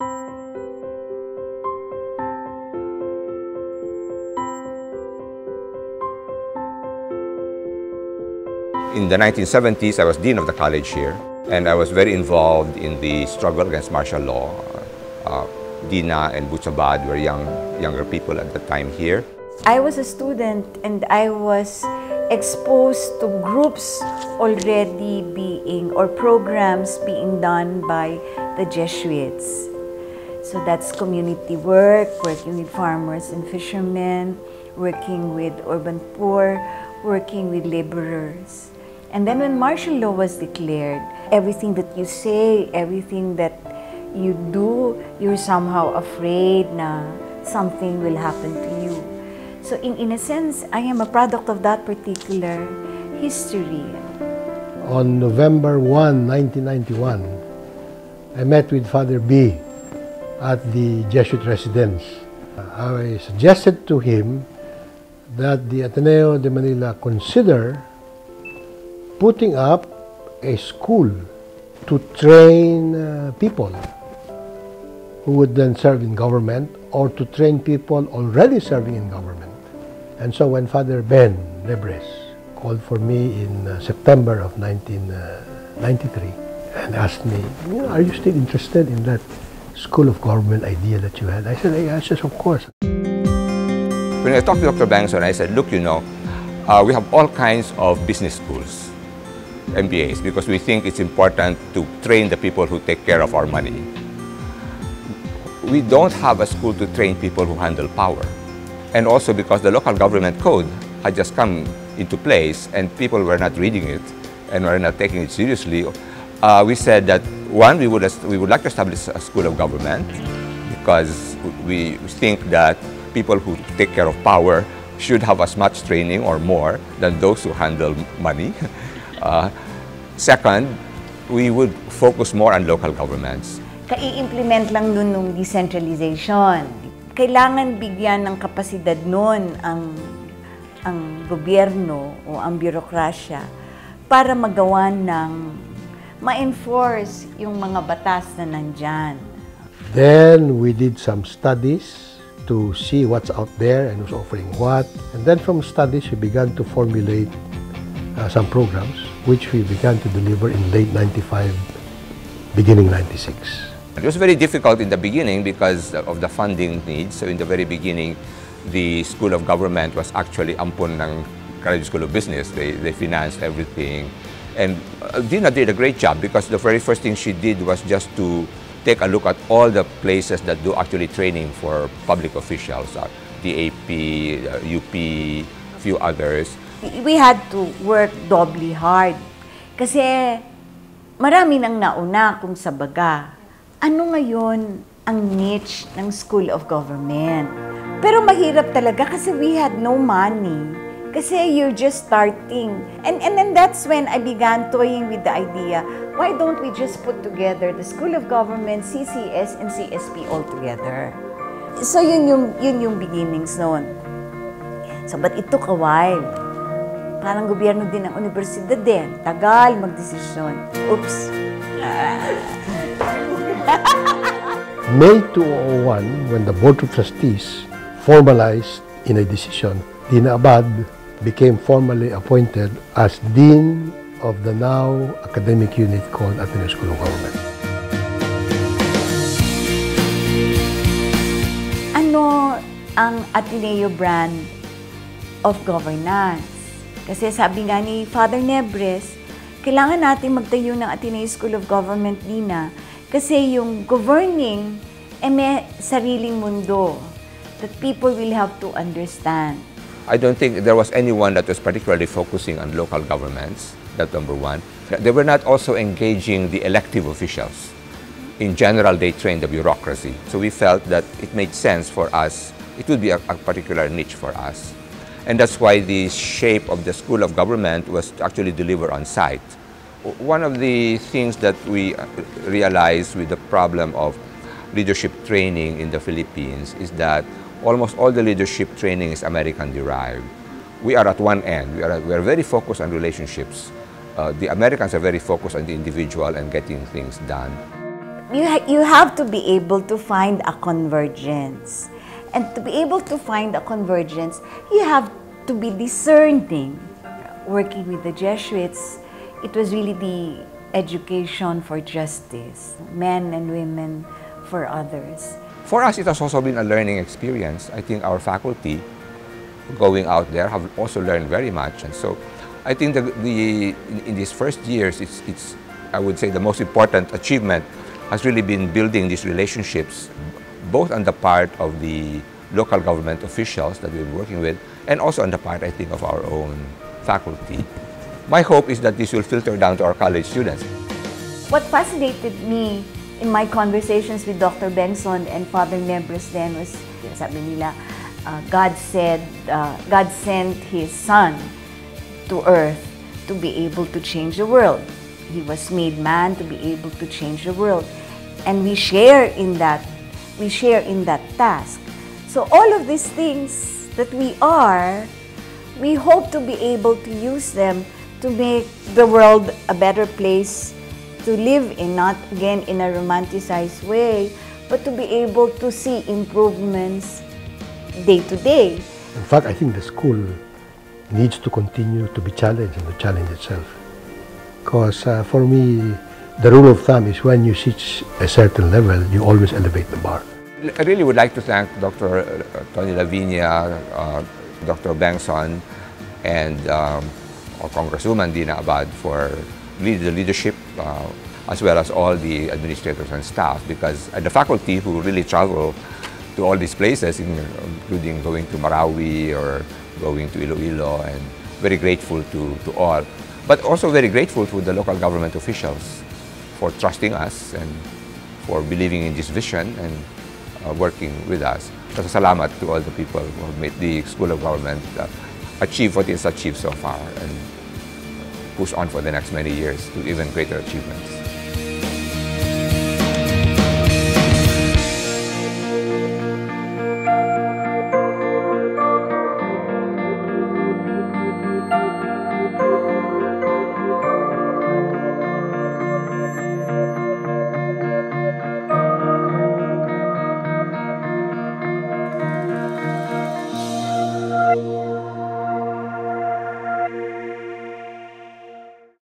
In the 1970s, I was dean of the college here, and I was very involved in the struggle against martial law. Dina and Butsabad were younger people at the time here. I was a student and I was exposed to groups already being, or programs being done by the Jesuits. So that's community work, working with farmers and fishermen, working with urban poor, working with laborers. And then when martial law was declared, everything that you say, everything that you do, you're somehow afraid na something will happen to you. So in a sense, I am a product of that particular history. On November 1, 1991, I met with Father B at the Jesuit residence. I suggested to him that the Ateneo de Manila consider putting up a school to train people who would then serve in government, or to train people already serving in government. And so when Father Ben Lebres called for me in September of 1993 and asked me, are you still interested in that school of government idea that you had? I said, yes, of course. When I talked to Dr. Bangson, I said, look, we have all kinds of business schools, MBAs, because we think it's important to train the people who take care of our money. We don't have a school to train people who handle power. And also because the local government code had just come into place and people were not reading it and were not taking it seriously, we said that, one, we would like to establish a school of government because we think that people who take care of power should have as much training or more than those who handle money. Second, we would focus more on local governments. Kai-implement lang nun nung decentralization. Kailangan bigyan ng kapasidad nun ang gobyerno o ang bürokrasya para magawa ng ma-enforce yung mga batas na nandyan. Then we did some studies to see what's out there and who's offering what. And then from studies, we began to formulate some programs which we began to deliver in late 95, beginning 96. It was very difficult in the beginning because of the funding needs. So in the very beginning, the School of Government was actually ampun ng College School of Business. They financed everything. And Dina did a great job because the very first thing she did was just to take a look at all the places that do actually training for public officials, DAP, UP, a few others. We had to work doubly hard kasi marami nang nauna kung sa baga. Ano ngayon ang niche ng School of Government? Pero mahirap talaga kasi we had no money. Kasi you're just starting. And then that's when I began toying with the idea, why don't we just put together the School of Government, CCS, and CSP all together? So yun yung beginnings noon. So but it took a while. Parang gobyerno din ng universidad din. Tagal magdesisyon. Oops. May 2001, when the Board of Trustees formalized in a decision, Dina Abad became formally appointed as Dean of the now academic unit called Ateneo School of Government. Ano ang Ateneo brand of governance? Kasi sabi nga ni Father Nebres, kailangan natin magtayo ng Ateneo School of Government, Dina, kasi yung governing may sariling mundo that people will have to understand. I don't think there was anyone that was particularly focusing on local governments, that's number one. They were not also engaging the elective officials. In general, they trained the bureaucracy. So we felt that it made sense for us, it would be a particular niche for us. And that's why the shape of the School of Government was to actually deliver on site. One of the things that we realized with the problem of leadership training in the Philippines is that almost all the leadership training is American-derived. We are at one end. We are very focused on relationships. The Americans are very focused on the individual and getting things done. you have to be able to find a convergence. And to be able to find a convergence, you have to be discerning. Working with the Jesuits, it was really the education for justice, men and women for others. For us, it has also been a learning experience. I think our faculty going out there have also learned very much. And so I think in these first years, it's, I would say, the most important achievement has really been building these relationships, both on the part of the local government officials that we've been working with, and also on the part, I think, of our own faculty. My hope is that this will filter down to our college students. What fascinated me in my conversations with Dr. Bengson and Father Nebres then was, sabi nila, God sent His Son to earth to be able to change the world. He was made man to be able to change the world. And we share in that task. So all of these things that we are, we hope to be able to use them to make the world a better place to live in, not again in a romanticized way, but to be able to see improvements day to day. In fact, I think the school needs to continue to be challenged and to challenge itself. Because for me, the rule of thumb is when you reach a certain level, you always elevate the bar. I really would like to thank Dr. Tony Lavinia, Dr. Bengson, and Congresswoman Dina Abad for the leadership, as well as all the administrators and staff, because the faculty who really travel to all these places, including going to Marawi or going to Iloilo, and very grateful to all. But also very grateful to the local government officials for trusting us and for believing in this vision and working with us. So salamat to all the people who have made the School of Government achieve what it's achieved so far and push on for the next many years to even greater achievements.